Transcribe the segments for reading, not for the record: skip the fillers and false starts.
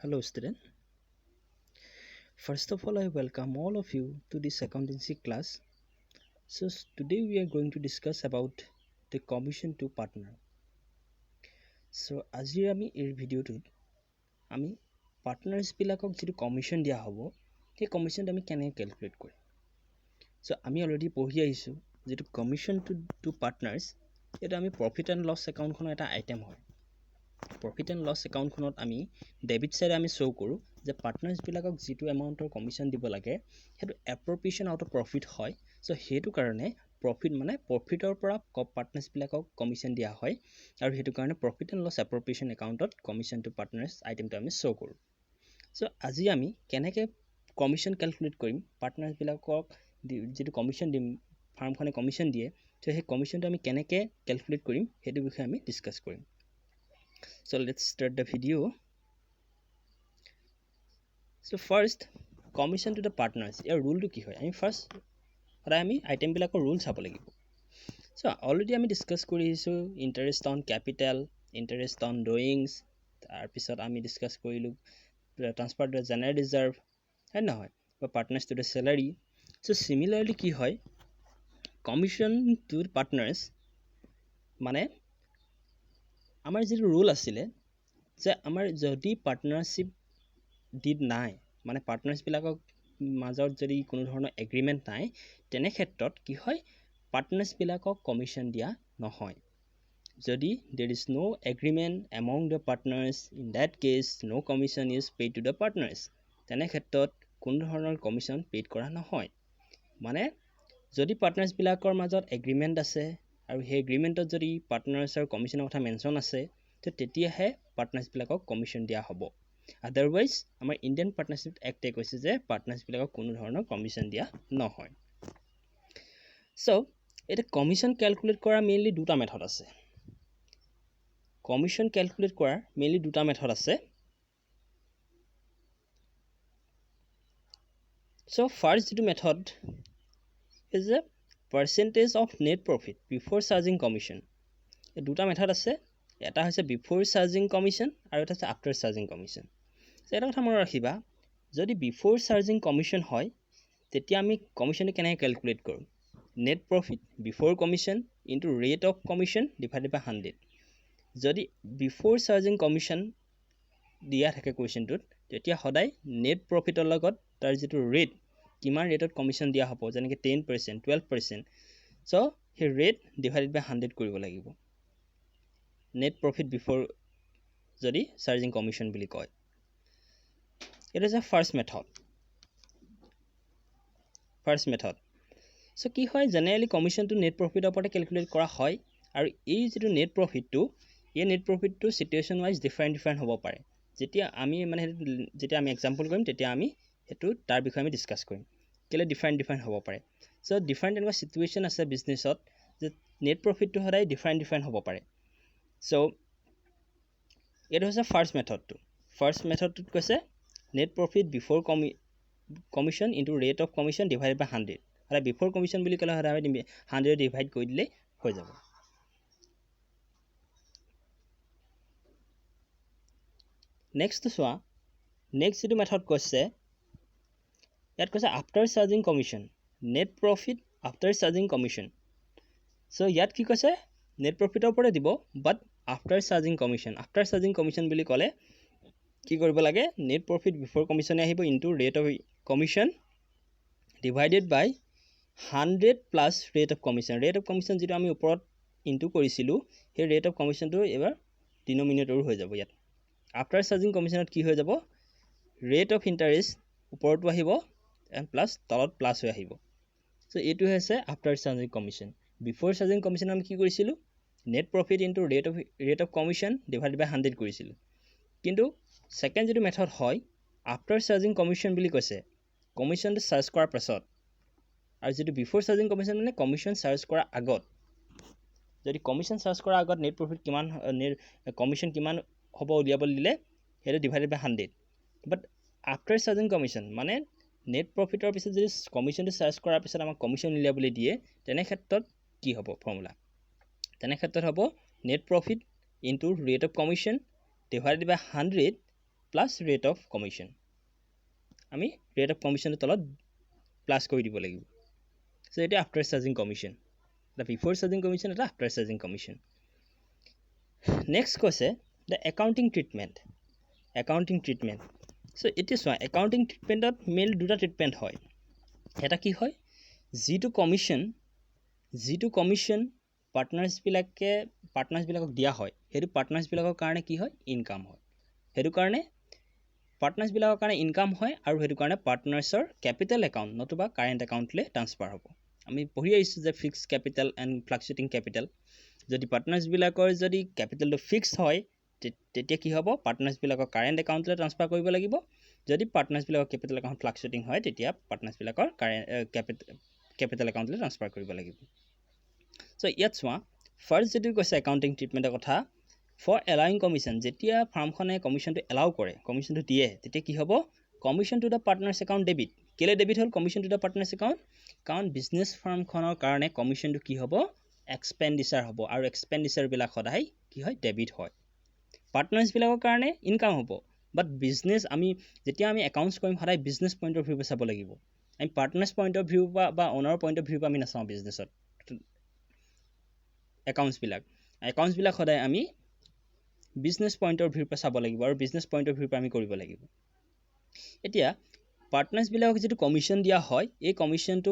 Hello student. First of all, I welcome all of you to this accountancy class. Today we are going to discuss about the commission to partner. আজি আমি এই ভিডিওটোত আমি partners বিলাকক যেটো commission দিয়া হ'ব সেই কমিশনটো আমি কেনে ক্যালকুলেট কৰিম। আমি অলৰেডি পঢ়ি আহিছো যেটো কমিশন টু পাৰ্টনাৰ্ছ এটা আমি প্ৰফিট এণ্ড লছ একাউণ্টখনৰ এটা আইটেম হয়। প্ৰফিট এণ্ড লছ একাউণ্টখনত আমি ডেবিট সাইডে আমি শো কৰো যে পাৰ্টনাৰ্ছ বিলাকক যেটো এমাউন্টৰ কমিশন দিব লাগে হেতু এপ্ৰপ্ৰিয়েশন আউট অফ প্ৰফিট হয়। হেতু কাৰণে প্ৰফিট মানে প্ৰফিটৰ পৰা পাৰ্টনাৰ্ছ বিলাকক কমিশন দিয়া হয় আৰু হেতু কাৰণে প্ৰফিট এণ্ড লছ এপ্ৰপ্ৰিয়েশন একাউণ্টত কমিশন টু পাৰ্টনাৰ্ছ আইটেমটো আমি শো কৰো। আজি আমি কেনেকৈ কমিশন ক্যালকুলেট কৰিম পাৰ্টনাৰ্ছ বিলাকক যেটো কমিশন দিম ফাৰ্মখনে কমিশন দিয়ে সেই কমিশনটো আমি কেনেকৈ ক্যালকুলেট কৰিম হেতু বিষয়ে আমি ডিসকাস কৰিম। Let's start the video. First, commission to the partners. Your rule to ki hoy. First, আমি item বিলাকৰ rule চাব লাগিব। Already আমি discuss কৰিছো interest on capital, interest on drawings, তাৰ পিছত আমি discuss কৰিলো transfer to the general reserve, হয় নহয়? বা partners to the salary. Similarly কি হয় commission to the partners মানে আমাৰ যেটো rule আছিলে যে আমাৰ যদি পাৰ্টনাৰশ্বিপ ডিড নাই মানে পাৰ্টনাৰ্ছ বিলাকক মাজত যদি কোনো ধৰণৰ এগ্ৰিমেন্ট নাই তেনে ক্ষেত্ৰত কি হয় পাৰ্টনাৰ্ছ বিলাকক কমিশন দিয়া নহয়। যদি there is no agreement among the partners, in that case no commission is paid to the partners, তেনে ক্ষেত্ৰত কোনো ধৰণৰ কমিশন পেইড কৰা নহয়। মানে যদি পাৰ্টনাৰ্ছ বিলাকৰ মাজত এগ্ৰিমেন্ট আছে আৰু সেই এগ্ৰিমেন্টত যদি পাৰ্টনাৰ্ছৰ কমিশনৰ কথা মেনশন আছে তেতিয়াহে পাৰ্টনাৰ্ছ বিলাকক কমিশন দিয়া হ'ব। আদাৰৱাইজ আমাৰ ইণ্ডিয়ান পাৰ্টনাৰশ্বিপ এক্টে কৈছে যে পাৰ্টনাৰ্ছ বিলাকক কোনো ধৰণৰ কমিশন দিয়া নহয়। এটা কমিশন ক্যালকুলেট কৰা মেইনলি দুটা মেথড আছে। কমিশন ক্যালকুলেট কৰাৰ মেইনলি দুটা মেথড আছে। ফাৰ্স্ট যেটো method is a percentage of net profit before charging commission. এই দুটা মেথড আছে। এটা হৈছে before charging commission আৰু এটা হৈছে after charging commission. এটা কথা মনত ৰাখিবা যদি before charging commission হয় তেতিয়া আমি কমিশনটো কেনে ক্যালকুলেট কৰোঁ net profit before commission into rate of commission divided by 100. যদি before charging commission দিয়া থাকে কোৱেশ্চনটোত তেতিয়া সদায় net profitৰ লগত তাৰ যেটো ৰেট কিমান ৰেটত কমিশন দিয়া হ'ব যেনেকৈ 10%, 12%, সেই ৰেট ডিভাইডেড বাই 100 কৰিব লাগিব নেট প্ৰফিট বিফৰ যদি চাৰ্জিং কমিশন বুলি কয়। এটা আছে ফাৰ্স্ট মেথড। কি হয় জেনেৰেলি কমিশনটো নেট প্ৰফিটৰ ওপৰতে ক্যালকুলেট কৰা হয় আৰু এই যেটো নেট প্ৰফিটটো সিচুৱেচন ওয়াইজ ডিফাৰেন্ট হ'ব পাৰে। যেতিয়া আমি এক্সাম্পল কৰিম তেতিয়া আমি হেতু তাৰ বিষয়ে আমি ডিসকাস কৰিম কেলে ডিফাৰেন্ট হ'ব পাৰে। ডিফাৰেন্ট এনেকুৱা সিচুৱেচন আছে বিজনেছত যে নেট প্ৰফিটটো সদায় ডিফাৰেন্ট হ'ব পাৰে। এটা হৈছে ফাৰ্স্ট মেথডটোত কৈছে net profit before commission into rate of commission divided by 100। আৰু বিফৰ কমিশন বুলি ক'লে সদায় 100 ডিভাইড কৰি দিলে হৈ যাব। নেক্সট যেটো মেথড কৈছে ইয়াত কৈছে after charging commission net profit after charging commission. ইয়াত কি কৈছে নেট প্ৰফিটৰ ওপৰতে দিব বাট আফটাৰ চাৰ্জিং কমিশন বুলি ক'লে কি কৰিব লাগে নেট প্ৰফিট বিফৰ কমিশনে আহিব into rate of commission divided by 100 plus rate of commission যেটো আমি ওপৰত ইনটু কৰিছিলো সেই ৰেট অফ কমিশনটো এবাৰ ডিনোমিনেটৰ হৈ যাব। ইয়াত আফটাৰ চাৰ্জিং কমিশনত কি হৈ যাব ৰেট অফ ইন্টাৰেষ্ট ওপৰটো আহিব এণ্ড প্লাস তলত প্লাস হৈ আহিব। এইটো হৈছে after charging commission. Before charging commission আমি কি কৰিছিলো net profit into rate of commission divided by 100 কৰিছিলো। কিন্তু সেকেন্ড যেটো মেথড হয় আফটাৰ চাৰ্জিং কমিশন বুলি কৈছে কমিশনটো চাৰ্জ কৰাৰ পাছত আৰু যেটো বিফৰ চাৰ্জিং কমিশন মানে কমিশন চাৰ্জ কৰাৰ আগত। যদি কমিশন চাৰ্জ কৰাৰ আগত নেট প্ৰফিট কিমান কমিশন কিমান হ'ব উলিয়াবলৈ দিলে হেতু divided by 100 but after charging commission মানে নেট প্ৰফিটৰ পিছত যদি কমিশনটো চাৰ্জ কৰাৰ পিছত আমাক কমিশন উলিয়াবলৈ দিয়ে তেনে ক্ষেত্ৰত কি হ'ব ফৰ্মুলা তেনে ক্ষেত্ৰত হ'ব net profit into rate of commission divided by 100 plus rate of commission আমি ৰেট অফ কমিশ্যনৰ তলত প্লাছ কৰি দিব লাগিব সো এটা আফটাৰ চাৰ্জিং কমিশ্যন এটা বিফৰ চাৰ্জিং কমিশ্যন এটা আফটাৰ চাৰ্জিং কমিশ্যন নেক্সট কৈছে দ্য একাউণ্টিং ট্ৰিটমেণ্ট সো এতিয়া চোৱা একাউণ্টিং ট্ৰিটমেণ্টত মেইন দুটা ট্ৰিটমেণ্ট হয় এটা কি হয় যিটো কমিশ্যন পাৰ্টনাৰ্ছবিলাকক দিয়া হয় সেইটো পাৰ্টনাৰ্ছবিলাকৰ কাৰণে কি হয় ইনকাম হয় সেইটো কাৰণে পাৰ্টনাৰ্ছবিলাকৰ কাৰণে ইনকাম হয় আৰু সেইটো কাৰণে পাৰ্টনাৰ্ছৰ কেপিটেল একাউণ্ট নতুবা কাৰেণ্ট একাউণ্টলৈ ট্ৰান্সফাৰ হ'ব আমি পঢ়ি আহিছোঁ যে ফিক্সড কেপিটেল এণ্ড ফ্লাকচুৱেটিং কেপিটেল যদি পাৰ্টনাৰ্ছবিলাকৰ যদি কেপিটেলটো ফিক্সড হয় তেতিয়া কি হ'ব পাৰ্টনাৰ্ছবিলাকৰ কাৰেণ্ট একাউণ্টলৈ ট্ৰান্সফাৰ কৰিব লাগিব যদি পাৰ্টনাৰ্ছবিলাকৰ কেপিটেল একাউণ্ট ফ্লাকচুৱেটিং হয় তেতিয়া পাৰ্টনাৰ্ছবিলাকৰ কেপিটেল একাউণ্টলৈ ট্ৰান্সফাৰ কৰিব লাগিব সো ইয়াত চোৱা ফাৰ্ষ্ট যদি কৈছে একাউণ্টিং ট্ৰিটমেণ্টৰ কথা ফৰ এলাউইং কমিশ্যন যেতিয়া ফাৰ্মখনে কমিশ্যনটো এলাউ কৰে কমিশ্যনটো দিয়ে তেতিয়া কি হ'ব commission to the partners account debit কেলৈ ডেবিট হ'ল commission to the partners account কাৰণ বিজনেছ ফাৰ্মখনৰ কাৰণে কমিশ্যনটো কি হ'ব এক্সপেণ্ডিচাৰ হ'ব আৰু এক্সপেণ্ডিচাৰবিলাক সদায় কি হয় ডেবিট হয় পাৰ্টনাৰ্ছবিলাকৰ কাৰণে ইনকাম হ'ব বাট বিজনেছ যেতিয়া আমি একাউণ্টছ কৰিম সদায় বিজনেছ পইণ্ট অফ ভিউ পৰা চাব লাগিব আমি পাৰ্টনাৰ্ছ পইণ্ট অফ ভিউ বা অনাৰৰ পইণ্ট অফ ভিউ পৰা আমি নাচাওঁ বিজনেছত একাউণ্টছবিলাক সদায় আমি বিজনেছ পইণ্ট অফ ভিউৰ পৰা চাব লাগিব আৰু বিজনেছ পইণ্ট অফ ভিউৰ পৰা আমি কৰিব লাগিব এতিয়া পাৰ্টনাৰ্ছবিলাকক যিটো কমিশ্যন দিয়া হয় এই কমিশ্যনটো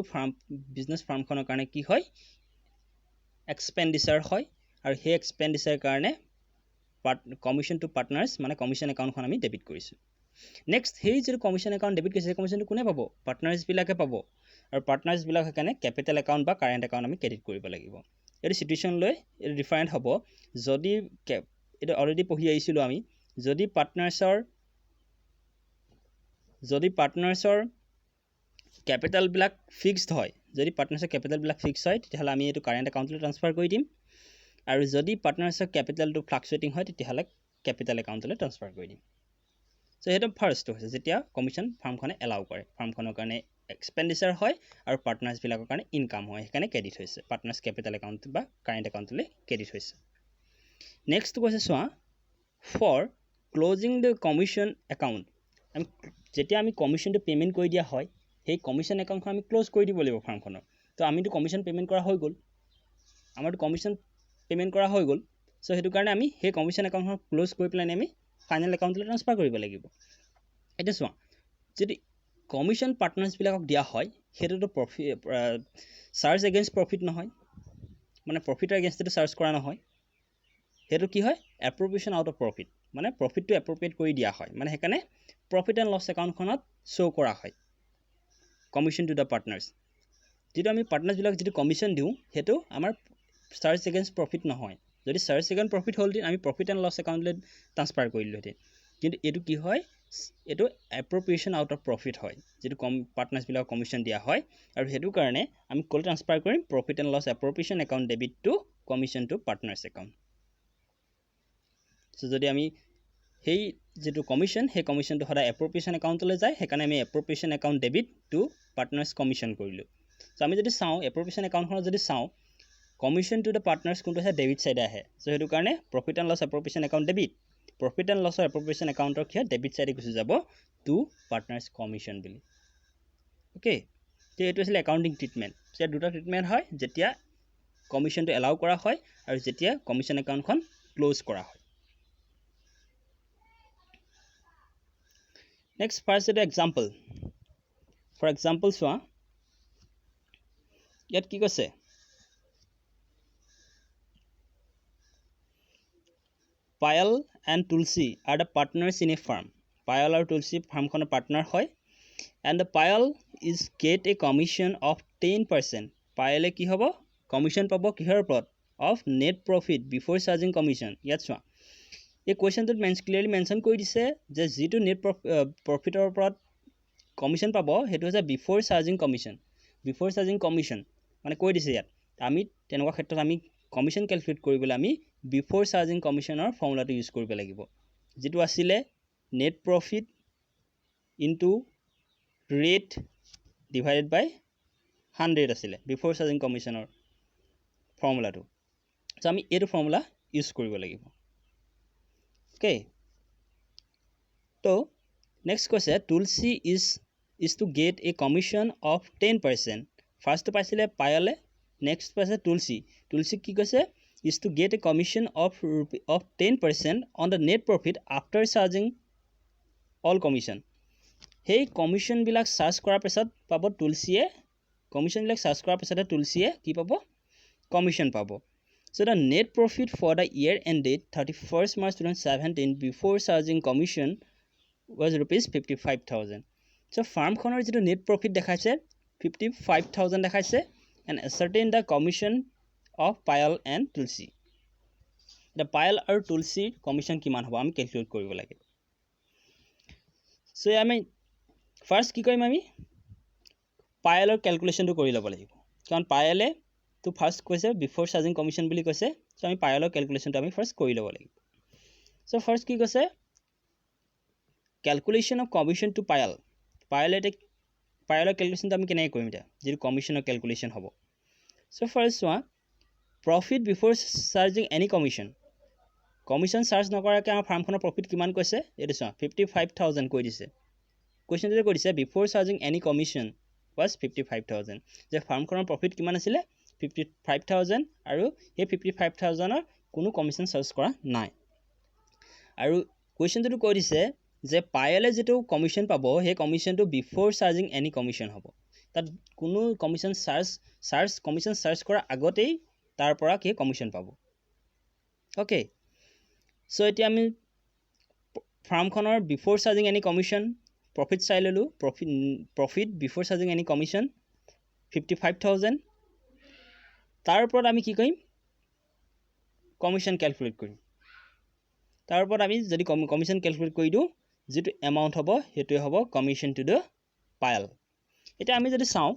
বিজনেছ ফাৰ্মখনৰ কাৰণে কি হয় এক্সপেণ্ডিচাৰ হয় আৰু সেই এক্সপেণ্ডিচাৰ কাৰণে কমিশ্যন টু পাৰ্টনাৰ্ছ মানে কমিশ্যন একাউণ্টখন আমি ডেবিট কৰিছোঁ নেক্সট সেই যিটো কমিশ্যন একাউণ্ট ডেবিট কৰিছে সেই কমিশ্যনটো কোনে পাব পাৰ্টনাৰ্ছবিলাকে পাব আৰু পাৰ্টনাৰ্ছবিলাক সেইকাৰণে কেপিটেল একাউণ্ট বা কাৰেণ্ট একাউণ্ট আমি ক্ৰেডিট কৰিব লাগিব এইটো চিটুৱেশ্যন লৈ এইটো ডিফাৰেণ্ট হ'ব যদি এইটো অলৰেডি পঢ়ি আহিছিলোঁ আমি যদি পাৰ্টনাৰ্ছৰ কেপিটেলবিলাক ফিক্সড হয় তেতিয়াহ'লে আমি এইটো কাৰেণ্ট একাউণ্টলৈ ট্ৰান্সফাৰ কৰি দিম আৰু যদি পাৰ্টনাৰ্ছৰ কেপিটেলটো ফ্লাকচুৱেটিং হয় তেতিয়াহ'লে কেপিটেল একাউণ্টলৈ ট্ৰান্সফাৰ কৰি দিম সো সেইটো ফাৰ্ষ্টটো হৈছে যেতিয়া কমিশ্যন ফাৰ্মখনে এলাউ কৰে ফাৰ্মখনৰ কাৰণে এক্সপেণ্ডিচাৰ হয় আৰু পাৰ্টনাৰ্ছবিলাকৰ কাৰণে ইনকাম হয় সেইকাৰণে ক্ৰেডিট হৈছে পাৰ্টনাৰ্ছ কেপিটেল একাউণ্ট বা কাৰেণ্ট একাউণ্টলৈ ক্ৰেডিট হৈছে নেক্সটটো কৈছে চোৱা for closing the commission account যেতিয়া আমি কমিশ্যনটো পে'মেণ্ট কৰি দিয়া হয় সেই কমিশ্যন একাউণ্টখন আমি ক্ল'জ কৰি দিব লাগিব ফাৰ্মখনৰ তো আমিতো কমিশ্যন পে'মেণ্ট কৰা হৈ গ'ল সো সেইটো কাৰণে আমি সেই কমিশ্যন একাউণ্টখন ক্ল'জ কৰি পেলাই আমি ফাইনেল একাউণ্টলৈ ট্ৰান্সফাৰ কৰিব লাগিব এতিয়া চোৱা যদি কমিশ্যন পাৰ্টনাৰ্ছবিলাকক দিয়া হয় সেইটোতো চাৰ্জ এগেইনষ্ট প্ৰফিট নহয় মানে প্ৰফিটৰ এগেইনষ্টটো চাৰ্জ কৰা নহয় সেইটো কি হয় এপ্ৰপ্ৰিয়েশ্যন আউট অফ প্ৰফিট মানে প্ৰফিটটো এপ্ৰপ্ৰিয়েট কৰি দিয়া হয় মানে সেইকাৰণে প্ৰফিট এণ্ড লছ একাউণ্টখনত শ্ব' কৰা হয় কমিশ্যন টু দ্য পাৰ্টনাৰ্ছ যিটো আমি পাৰ্টনাৰ্ছবিলাকক যিটো কমিশ্যন দিওঁ সেইটো আমাৰ চাৰ্জ এগেইনষ্ট প্ৰফিট নহয় যদি চাৰ্জ এগেইনষ্ট প্ৰফিট হ'লহেঁতেন আমি প্ৰফিট এণ্ড লছ একাউণ্টলৈ ট্ৰান্সফাৰ কৰিলোঁহেঁতেন কিন্তু এইটো কি হয় এইটো এপ্ৰপ্ৰিয়েশ্যন আউট অফ প্ৰফিট হয় যিটো পাৰ্টনাৰ্ছবিলাকক কমিশ্যন দিয়া হয় আৰু সেইটো কাৰণে আমি ক'লৈ ট্ৰান্সফাৰ কৰিম profit and loss appropriation account debit to commission to partners account so যদি আমি সেই যিটো কমিশ্যন সেই কমিশ্যনটো সদায় এপ্ৰপ্ৰিয়েশ্যন একাউণ্টলৈ যায় সেইকাৰণে আমি appropriation account debit to partners commission কৰিলোঁ সো আমি যদি চাওঁ এপ্ৰপ্ৰিয়েশ্যন একাউণ্টখনত যদি চাওঁ কমিশ্যন টু দ্য পাৰ্টনাৰ্ছ কোনটো আছে ডেবিট ছাইডে আহে সো সেইটো কাৰণে profit and loss appropriation account debit profit and লছৰ এপ্ৰপ্ৰিয়েশ্যন একাউণ্টৰ কি হয় ডেবিট ছাইডে গুচি যাব টু পাৰ্টনাৰ্ছ কমিশ্যন বুলি অ'কে তো এইটো আছিলে একাউণ্টিং ট্ৰিটমেণ্ট ইয়াত দুটা ট্ৰিটমেণ্ট হয় যেতিয়া কমিশ্যনটো এলাউ কৰা হয় আৰু যেতিয়া কমিশ্যন একাউণ্টখন ক্ল'জ কৰা হয় নেক্সট ফাৰ্ষ্ট এইটো এক্সাম্পল ফৰ এক্সাম্পল চোৱা ইয়াত কি কৈছে Payel and Tulsi are the partners in a farm Payel আৰু তুলসী ফাৰ্মখনৰ পাৰ্টনাৰ হয় and the Payel is gate A commission of 10%। পায়েলে কি হ'ব কমিশ্যন পাব কিহৰ ওপৰত of net profit before charging commission ইয়াত চোৱা এই কুৱেশ্যনটোত ক্লিয়াৰলি মেনশ্যন কৰি দিছে যে যিটো নেট প্ৰফিটৰ ওপৰত কমিশ্যন পাব সেইটো হৈছে বিফৰ চাৰ্জিং কমিশ্যন মানে কৈ দিছে ইয়াত আমি তেনেকুৱা ক্ষেত্ৰত আমি কমিশ্যন কেলকুলেট কৰিবলৈ আমি বিফৰ চাৰ্জিং কমিশ্যনৰ ফৰ্মুলাটো ইউজ কৰিব লাগিব যিটো আছিলে net profit into rate divided by 100 আছিলে বিফৰ চাৰ্জিং কমিশ্যনৰ ফৰ্মুলাটো সো আমি এইটো ফৰ্মুলা ইউজ কৰিব লাগিব অ'কে তো so next কৈছে Tulsi is to get a commission of 10%. first পাইছিলে পায়ালে, next পাইছে Tulsi কি কৈছে is to get a commission of 10% on the net profit after charging all commission. সেই কমিশন বিলাক চাৰ্জ কৰাৰ পিছত পাব তুলসীয়ে, কমিশন বিলাক চাৰ্জ কৰাৰ পিছত তুলসীয়ে কি পাব, কমিশন পাব. So the net profit for the year ended 31st March 2017 before charging commission was rupees 55,000. So farm খনৰ যেটো net profit দেখাইছে 55,000 দেখাইছে and ascertain the commission of Payal and Tulsi. The Payal আৰু Tulsi commission কিমান হ'ব আমি calculate কৰিব লাগে. So আমি ফাৰ্স্ট কি কৰিম, আমি পায়েলৰ ক্যালকুলেশনটো কৰি ল'ব লাগিব, কাৰণ পায়েলে তো ফাৰ্স্ট কৈছে বিফোৰ চাৰ্জিং কমিশন বুলি কৈছে. সো আমি পায়েলৰ ক্যালকুলেশনটো আমি ফাৰ্স্ট কৰি ল'ব লাগিব. সো ফাৰ্স্ট কি কৈছে calculation of commission to Payal. পায়েলৰ ক্যালকুলেশনটো আমি কেনেকৈ কৰিম এটা, যেটো কমিশনৰ ক্যালকুলেশন হ'ব. সো ফাৰ্স্ট চোৱা profit before charging any commission. Commission charge নকৰাকৈ আমাৰ ফাৰ্মখনৰ প্ৰফিট কিমান কৈছে এইটো চোৱা 55,000 কৈ দিছে. Question today কৰিছে before charging any commission was 55,000. যে ফাৰ্মখনৰ প্ৰফিট কিমান আছিল 55,000 আৰু এই 55,000 ৰ কোনো কমিশন চাৰ্জ কৰা নাই. আৰু কোৱেশ্চনটো কৈ দিছে যে পায়েলে যেটো কমিশন পাব সেই কমিশনটো বিফোৰ চাৰ্জিং এনি কমিশন হ'ব. তাত কোনো কমিশন চাৰ্জ কৰা আগতেই তাৰ পৰা কি কমিশন পাব. ওকে, সো এতিয়া আমি ফাৰ্মখনৰ বিফোৰ চাৰ্জিং এনি কমিশন profit চাই ললো. profit before charging any commission 55,000. তাৰ ওপৰত আমি কি কৰিম কমিশন ক্যালকুলেট কৰিম. তাৰ ওপৰত আমি যদি কমিশন ক্যালকুলেট কৰি দিও যেটো এমাউন্ট হ'ব হেতুই হ'ব কমিশন টু দ্য পায়েল. এটা আমি যদি চাও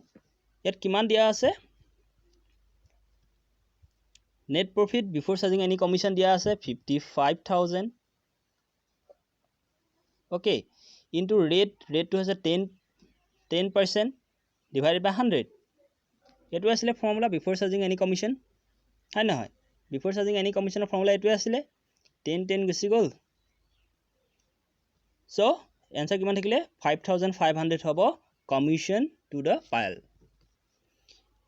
ইয়াত কিমান দিয়া আছে net profit before charging any commission দিয়া আছে 55,000. okay, into rate to has a 10% divided by 100. এটো আসলে formula before charging any commission, হয় না হয় before charging any commission formula এটো আসলে 10 গুছি গল. so answer কিমান থাকিলে 5,500 হ'ব commission to the pile.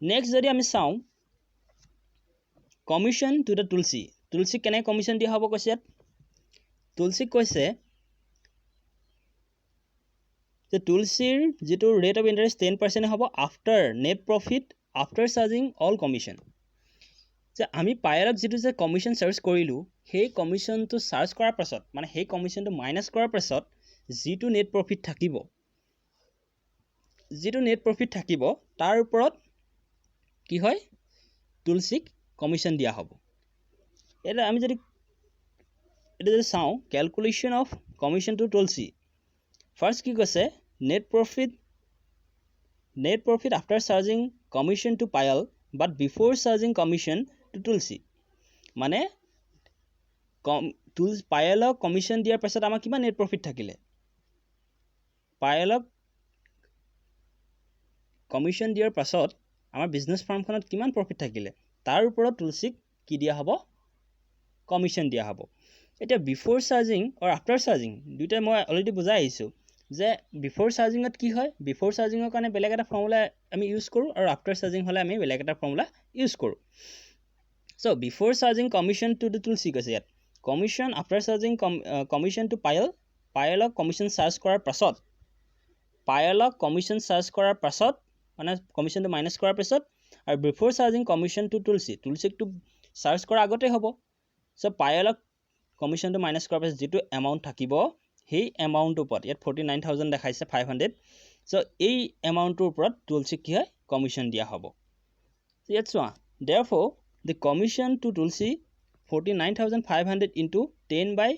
next যদি আমি চাও commission to the Tulsi কেনে commission দিয়া হ'ব কৈছে. Tulsi কৈছে the Tulsiৰ যেটো rate of interest 10% হ'ব after net profit after charging all commission. যে আমি পায়েলক যেটো যে কমিশন চাৰ্জ কৰিলো সেই কমিশনটো চাৰ্জ কৰাৰ পাছত মানে সেই কমিশনটো মাইনাস কৰাৰ পাছত যেটো নেট প্ৰফিট থাকিব তাৰ ওপৰত কি হয় তুলসীক কমিশন দিয়া হ'ব. এটা আমি যদি চাও calculation of commission to Tulsi. First কি কৈছে net profit after charging commission to Payal but before charging commission to Tulsi. মানে পায়েলক কমিশন দিয়াৰ পাছত আমাৰ কিমান নেট প্ৰফিট থাকিলে, পায়েলক কমিশন দিয়াৰ পাছত আমাৰ বিজনেস ফাৰ্মখনত কিমান প্ৰফিট থাকিলে তাৰ ওপৰত তুলসীক কি দিয়া হ'ব কমিশন দিয়া হ'ব. এটা বিফোৰ চাৰ্জিং অৰ আফটাৰ চাৰ্জিং দুইটা মই অলৰেডি বুজাই আহিছো যে বিফোৰ চাৰ্জিংত কি হয়, বিফোৰ চাৰ্জিংৰ কাৰণে বেলেগ এটা ফৰ্মুলা আমি ইউজ কৰো আৰু আফটাৰ চাৰ্জিং হলে আমি বেলেগ এটা ফৰ্মুলা ইউজ কৰো. So before charging commission to the Tulsi কৈছে ইয়াত commission after charging commission to পায়েলক কমিশন চাৰ্জ কৰাৰ পাছত মানে কমিশনটো মাইনাস কৰাৰ পাছত আৰু বিফোৰ চাৰ্জিং কমিশন টু তুলসীক তো চাৰ্জ কৰাৰ আগতে হ'ব. সো পায়েলক কমিশনটো মাইনাস কৰাৰ পাছত যেটো এমাউন্ট থাকিব সেই এমাউন্টৰ ওপৰত ইয়াত 49,000 দেখাইছে 500. সো এই এমাউন্টৰ ওপৰত তুলসীক কি হয় কমিশন দিয়া হ'ব. ইয়াত চোৱা therefore the commission to Tulsi 49,500 into 10 by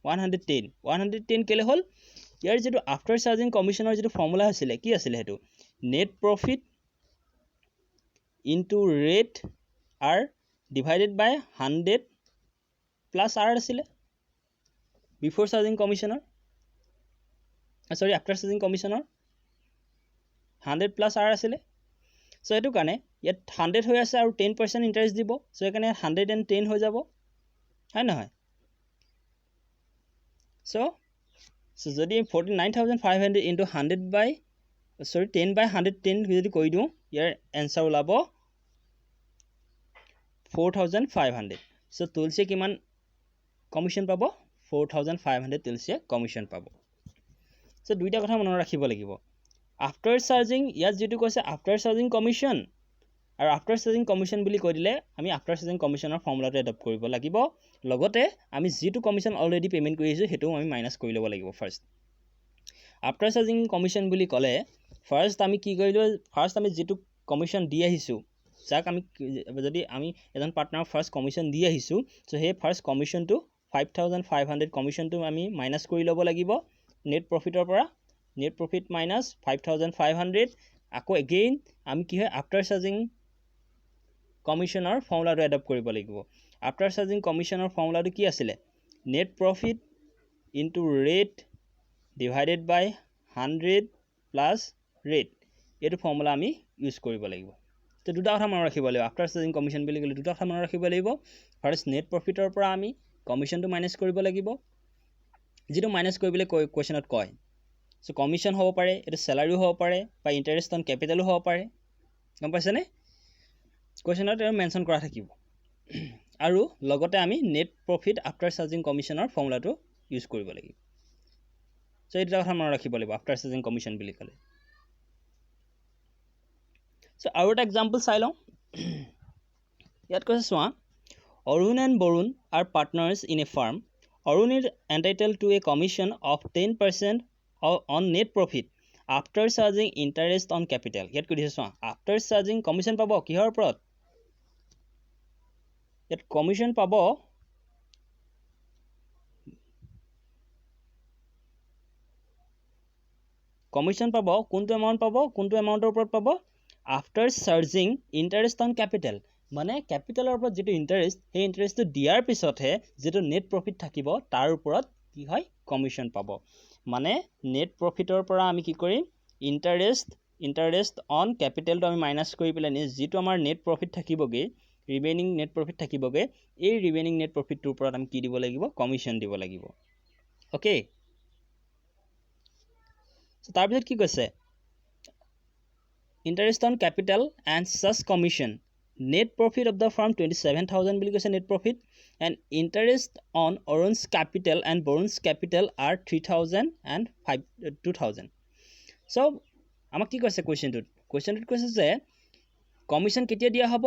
110 কেলে হল ইয়াৰ যেটো আফটাৰ চাৰ্জিং কমিশনৰ যেটো ফৰ্মুলা আছিল কি আছিল হেতু net profit into rate r divided by 100 plus r আছিল before charging commissioner after charging commissioner 100 plus r আছিল. সো এটো কাৰণে ইয়াত 100 হৈ আছে আৰু 10% ইন্টাৰেষ্ট দিব. সো এখানে 110 হৈ যাব, হয় নহয়? সো So যদি 49500 into 100 by 10 by 110 যদি কৈ দিওঁ ইয়াৰ এনসাৰ ওলাব 4500. So তুলসীয়ে কিমান কমিশন পাব 4500 তুলসীয়ে কমিশন পাব. So দুইটা কথা মনত ৰাখিব লাগিব. আফটাৰ চাৰ্জিং ইয়াত যেটো কৈছে আফটাৰ চাৰ্জিং কমিশন আৰু আফটাৰ চাৰ্জিং কমিশন বুলি কৈ দিলে আমি আফটাৰ চাৰ্জিং কমিশনৰ ফৰ্মুলাটো এডপ্ট কৰিব লাগিব. লগতে আমি যেটো কমিশন অলৰেডি পেমেন্ট কৰিছো হেটো আমি মাইনাস কৰি ল'ব লাগিব ফাৰ্স্ট. আফটাৰ চাৰ্জিং কমিশন বুলি ক'লে ফাৰ্স্ট আমি কি কৰিলো ফাৰ্স্ট আমি যেটো কমিশন দি আহিছো যাক আমি যদি আমি এজন পাৰ্টনাৰ ফাৰ্স্ট কমিশন দি আহিছো সো হে ফাৰ্স্ট কমিশনটো 5500 কমিশনটো আমি মাইনাস কৰি ল'ব লাগিব নেট প্ৰফিটৰ পৰা নেট প্ৰফিট মাইনাস 5500 আকৌ এগেইন আমি কি হয় আফটাৰ চাৰ্জিং কমিশনৰ ফৰ্মুলাটো এডপ্ট কৰিব লাগিব. আফটাৰ চাৰ্জিং কমিশনৰ ফৰ্মুলাটো কি আছিল net profit into rate divided by 100 plus rate এটো ফৰ্মুলা আমি ইউজ কৰিব লাগিব. তো দুটা কথা মনত ৰাখিব লাগিব আফটাৰ চাৰ্জিং কমিশন বুলি ক'লে দুটা কথা মনত ৰাখিব লাগিব. ফাৰ্স্ট নেট প্ৰফিটৰ পৰা আমি কমিশনটো মাইনাস কৰিব লাগিব যেটো মাইনাস কৰিবলৈ কোৱেশ্চনত কয়. সো কমিশন হ'ব পাৰে এটো স্যালাৰিও হ'ব পাৰে বা ইন্টাৰেষ্ট অন ক্যাপিটালও হ'ব পাৰে গম পাইছানে কোৱেশ্চনত এটো মেনশন কৰা থাকিব আৰু লগতে আমি নেট প্ৰফিট আফটাৰ চাৰ্জিং কমিশনৰ ফৰ্মুলাটো ইউজ কৰিব লাগিব. সো এই দুটা কথা মনত ৰাখিব লাগিব আফটাৰ চাৰ্জিং কমিশন বুলি ক'লে. সো আৰু এটা এক্সাম্পল চাই লওঁ ইয়াত কৈছে চোৱা Arun and Borun are partners in a firm. Arun is entitled to a commission of 10% on net profit after charging interest on capital. Yet could you say after charging commission pabo kihor oprot yet commission pabo kuntu amount oprot pabo after charging interest on capital. মানে ক্যাপিটালৰ ওপৰত যেটো interest হে ইন্টাৰেষ্টটো দিয়াৰ পিছতহে যেটো net profit থাকিব তাৰ ওপৰত কি হয় কমিশন পাব. মানে নেট প্ৰফিটৰ পৰা আমি কি কৰিম ইন্টাৰেষ্ট অন ক্যাপিটালটো আমি মাইনাস কৰি পেলানি যেটো আমাৰ নেট প্ৰফিট থাকিবগে ৰিমেইনিং নেট প্ৰফিট থাকিবগে এই ৰিমেইনিং নেট প্ৰফিটটোৰ ওপৰত আমি কি দিব লাগিব কমিশন দিব লাগিব. ওকে সো তাৰ পিছত কি কৈছে ইন্টাৰেষ্ট অন ক্যাপিটাল এণ্ড সাচ commission net profit of the firm 27000 বুলি কৈছে net profit and interest on Arun's capital and Borun's capital are 3000 and 2000. so আমাক কি কৈছে কোৱেশ্চনটোত কৈছে যে কমিশন কেতিয়া দিয়া হ'ব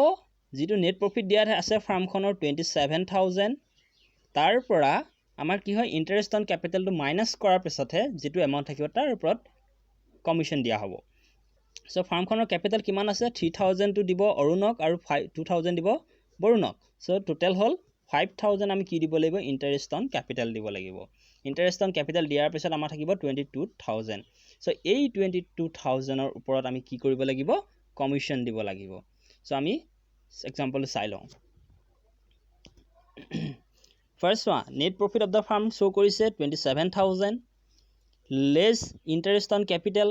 যেটো নেট প্ৰফিট দিয়া আছে ফাৰ্মখনৰ 27000 তাৰ পৰা আমাৰ কি হয় ইন্টাৰেষ্ট অন ক্যাপিটালটো মাইনাস কৰাৰ পিছতহে যেটো এমাউন্ট থাকিব তাৰ ওপৰত কমিশন দিয়া হ'ব. So farm khonor capital kiman ase 3000 to dibo Arunok aru 2000 dibo Borunok. So total hol 5000 ami ki dibo lagibo interest on capital dibo lagibo. Interest on capital diar pisot amar thakibo 22000. So ei 22000 or uporot ami ki koribo lagibo commission dibo lagibo. So ami example sai long. First one net profit of the farm show korise 27000 less interest on capital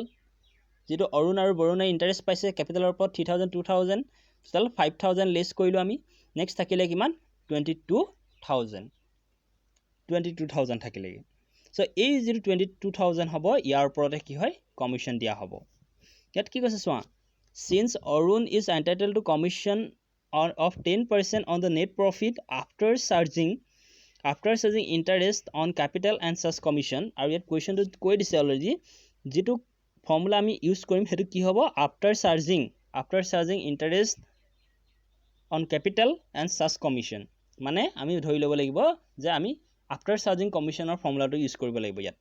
যেটো অৰুণ আৰু বৰুণে interest পাইছে ক্যাপিটালৰ ওপৰত 3000 2000 total 5000 less কৰিলো আমি next থাকিলে কিমান 22000 থাকিলে. So এই যেটো 22000 হ'ব ইয়াৰ ওপৰতে কি হয় কমিশন দিয়া হ'ব. ইয়াত কি কৈছে চোৱা since Arun is entitled to commission of 10% on the net profit after charging interest on capital and such commission আৰু ইয়াত কোৱেশ্চনটো কৈ দিছে অলৰেডি যেটো ফৰ্মুলা আমি ইউজ কৰিম হেতু কি হ'ব after charging interest on capital and সাচ কমিশন মানে আমি ধৰি ল'ব লাগিব যে আমি আফটাৰ চাৰ্জিং কমিশনৰ ফৰ্মুলাটো ইউজ কৰিব লাগিব ইয়াত.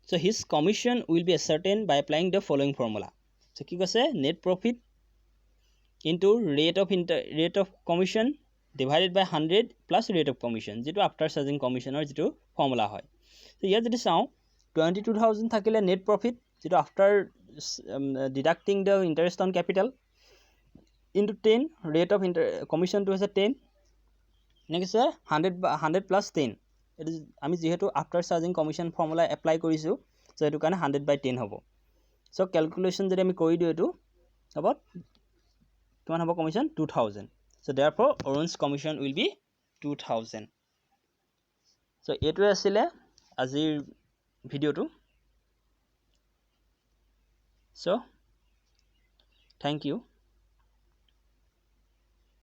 so his commission will be ascertained by applying the following formula. so কি কৈছে net profit into rate of commission divided by 100 plus rate of commission যেটো আফটাৰ চাৰ্জিং কমিশনৰ যেটো ফৰ্মুলা হয়. So here যদি চাও 22000 থাকিলে net profit যেটো after deducting the interest on capital into 10 rate of commission to আছে 10 next 100 plus 10 it is আমি যেহেতু after charging commission formula apply কৰিছো so এটো কাৰণে 100 by 10 হ'ব. so calculation যদি আমি কৰি দিও এটো হ'ব কিমান হ'ব commission 2000. so therefore Arun's commission will be 2000. চ' এইটোৱে আছিলে আজিৰ ভিডিঅ'টো। চ' থেংক ইউ।